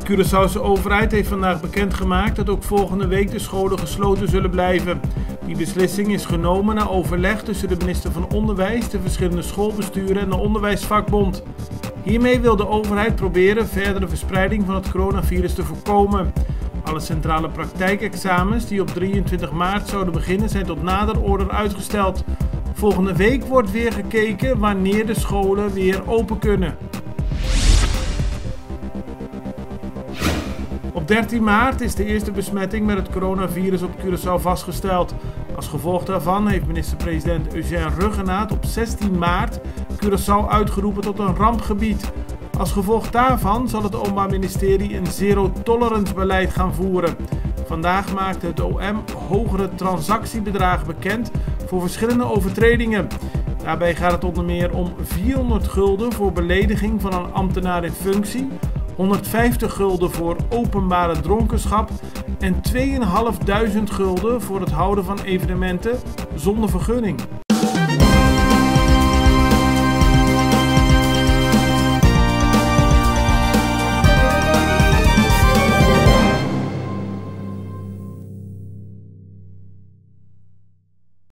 De Curaçaose overheid heeft vandaag bekendgemaakt dat ook volgende week de scholen gesloten zullen blijven. Die beslissing is genomen na overleg tussen de minister van Onderwijs, de verschillende schoolbesturen en de onderwijsvakbond. Hiermee wil de overheid proberen verdere verspreiding van het coronavirus te voorkomen. Alle centrale praktijkexamens die op 23 maart zouden beginnen zijn tot nader order uitgesteld. Volgende week wordt weer gekeken wanneer de scholen weer open kunnen. Op 13 maart is de eerste besmetting met het coronavirus op Curaçao vastgesteld. Als gevolg daarvan heeft minister-president Eugène Ruggenaat op 16 maart Curaçao uitgeroepen tot een rampgebied. Als gevolg daarvan zal het Openbaar Ministerie een zero-tolerance beleid gaan voeren. Vandaag maakte het OM hogere transactiebedragen bekend voor verschillende overtredingen. Daarbij gaat het onder meer om 400 gulden voor belediging van een ambtenaar in functie, 150 gulden voor openbare dronkenschap en 2.500 gulden voor het houden van evenementen zonder vergunning.